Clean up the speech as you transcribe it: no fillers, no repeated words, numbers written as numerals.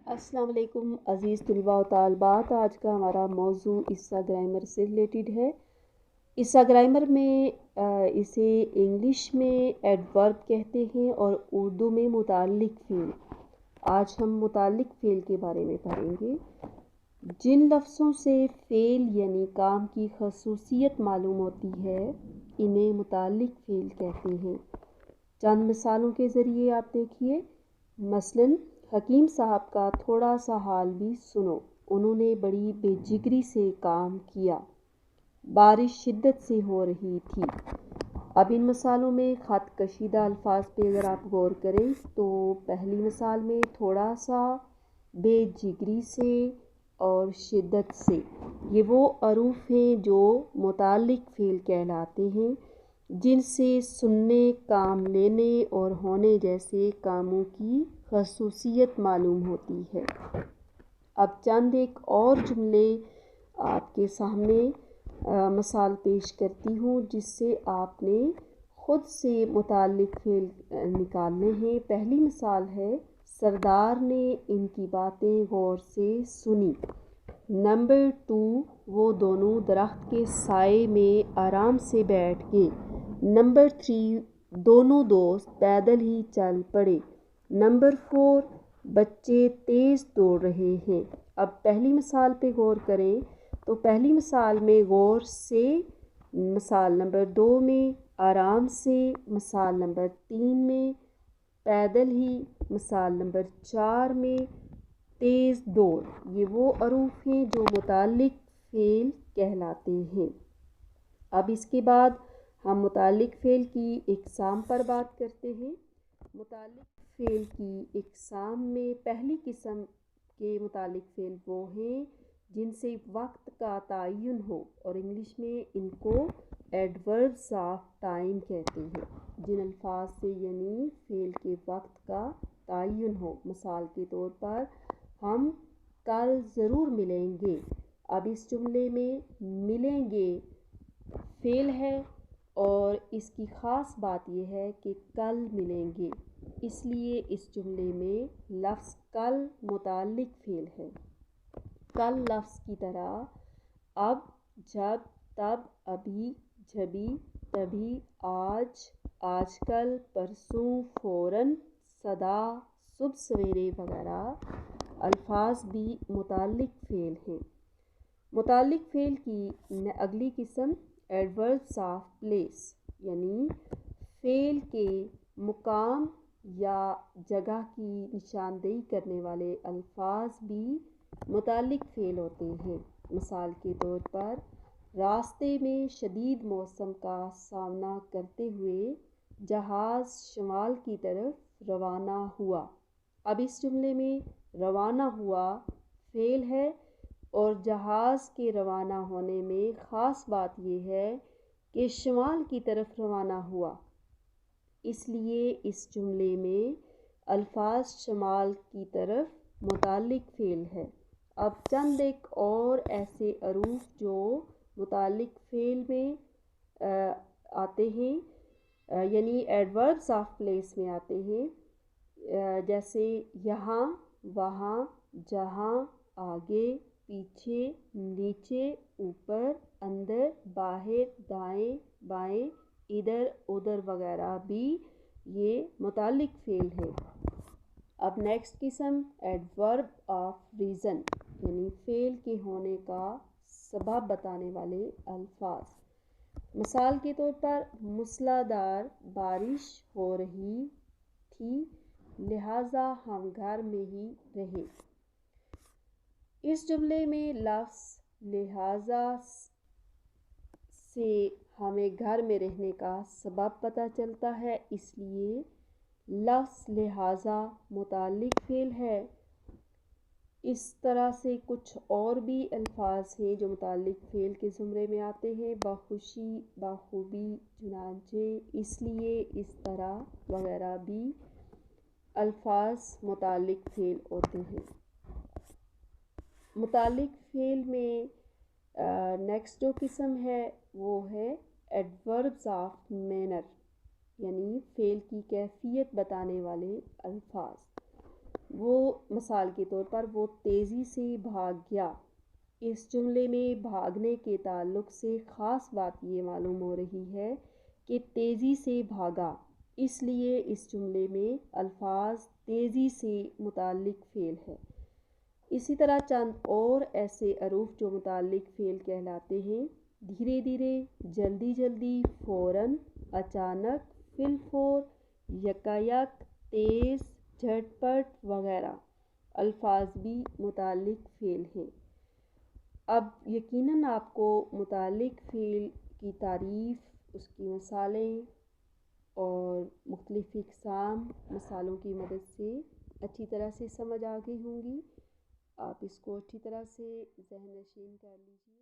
السلام علیکم عزیز طلباء و طالبات. آج کا ہمارا موضوع حصہ گرامر سے ریلیٹڈ ہے. حصہ گرامر میں اسے انگلش میں ایڈورب کہتے ہیں اور اردو میں متعلق فعل. آج ہم متعلق فعل کے بارے میں پڑھیں گے. جن لفظوں سے فعل یعنی کام کی خصوصیت معلوم ہوتی ہے انہیں متعلق فعل کہتے ہیں. چند مثالوں کے ذریعے آپ دیکھیے. مثلاً حکیم صاحب کا تھوڑا سا حال بھی سنو، انہوں نے بڑی بے جگری سے کام کیا. بارش شدت سے ہو رہی تھی. اب ان مثالوں میں خط کشیدہ الفاظ پہ اگر آپ غور کریں تو پہلی مثال میں تھوڑا سا، بے جگری سے اور شدت سے، یہ وہ حروف ہیں جو متعلق فعل کہلاتے ہیں جن سے سننے، کام لینے اور ہونے جیسے کاموں کی خصوصیت معلوم ہوتی ہے. اب چند ایک اور جملے آپ کے سامنے مثال پیش کرتی ہوں جس سے آپ نے خود سے متعلق فعل نکالنے ہیں. پہلی مثال ہے، سردار نے ان کی باتیں غور سے سنی. نمبر 2، وہ دونوں درخت کے سائے میں آرام سے بیٹھ گئے. نمبر 3، دونوں دوست پیدل ہی چل پڑے. نمبر 4، بچے تیز دوڑ رہے ہیں. اب پہلی مثال پہ غور کریں تو پہلی مثال میں غور سے، مثال نمبر 2 میں آرام سے، مثال نمبر 3 میں پیدل ہی، مثال نمبر 4 میں تیز دوڑ، یہ وہ حروف ہیں جو متعلق فعل کہلاتے ہیں. اب اس کے بعد ہم متعلق فعل کی اقسام پر بات کرتے ہیں. متعلق فعل کی اقسام میں پہلی قسم کے متعلق فعل وہ ہیں جن سے وقت کا تعین ہو اور انگلش میں ان کو ایڈوربس آف ٹائم کہتے ہیں. جن الفاظ سے یعنی فعل کے وقت کا تعین ہو. مثال کے طور پر ہم کل ضرور ملیں گے. اب اس جملے میں ملیں گے فعل ہے اور اس کی خاص بات یہ ہے کہ کل ملیں گے، اس لیے اس جملے میں لفظ کل متعلق فعل ہے. کل لفظ کی طرح اب، جب، تب، ابھی، جبھی، تبھی، آج، آج کل، پرسوں، فوراً، سدا، صبح سویرے وغیرہ الفاظ بھی متعلق فعل ہیں. متعلق فعل کی اگلی قسم ایڈوربس آف پلیس یعنی فعل کے مقام یا جگہ کی نشاندہی کرنے والے الفاظ بھی متعلق فعل ہوتے ہیں. مثال کے طور پر راستے میں شدید موسم کا سامنا کرتے ہوئے جہاز شمال کی طرف روانہ ہوا. اب اس جملے میں روانہ ہوا فعل ہے اور جہاز کے روانہ ہونے میں خاص بات یہ ہے کہ شمال کی طرف روانہ ہوا، اس لیے اس جملے میں الفاظ شمال کی طرف متعلق فعل ہے. اب چند ایک اور ایسے حروف جو متعلق فعل میں آتے ہیں یعنی ایڈوربس آف پلیس میں آتے ہیں، جیسے یہاں، وہاں، جہاں، آگے، پیچھے، نیچے، اوپر، اندر، باہر، دائیں، بائیں، ادھر، ادھر وغیرہ بھی یہ متعلق فعل ہے. اب نیکسٹ قسم ایڈورب آف ریزن یعنی فعل کے ہونے کا سبب بتانے والے الفاظ. مثال کے طور پر موسلا دھار بارش ہو رہی تھی لہٰذا ہم گھر میں ہی رہے. اس جملے میں لفظ لہٰذا سے ہمیں گھر میں رہنے کا سبب پتہ چلتا ہے، اس لیے لفظ لہٰذا متعلق فعل ہے. اس طرح سے کچھ اور بھی الفاظ ہیں جو متعلق فعل کے زمرے میں آتے ہیں، بخوشی، بخوبی، چنانچہ، اس لیے، اس طرح وغیرہ بھی الفاظ متعلق فعل ہوتے ہیں. متعلق فعل میں نیکسٹ جو قسم ہے وہ ہے ایڈوربس آف مینر یعنی فعل کی کیفیت بتانے والے الفاظ. وہ مثال کے طور پر وہ تیزی سے بھاگ گیا۔ اس جملے میں بھاگنے کے تعلق سے خاص بات یہ معلوم ہو رہی ہے کہ تیزی سے بھاگا، اس لیے اس جملے میں الفاظ تیزی سے متعلق فعل ہے۔ اسی طرح چند اور ایسے حروف جو متعلق فعل کہلاتے ہیں: دھیرے دھیرے، جلدی جلدی، فوراً، اچانک، فی الفور، یکایک، تیز، جھٹ پٹ وغیرہ الفاظ بھی متعلق فعل ہیں۔ اب یقیناً آپ کو متعلق فعل کی تعریف، اس کی مثالیں اور مختلف اقسام مثالوں کی مدد سے اچھی طرح سے سمجھ آ گئی ہوں گی۔ آپ اس کو اچھی طرح سے ذہن نشین کر لیجیے۔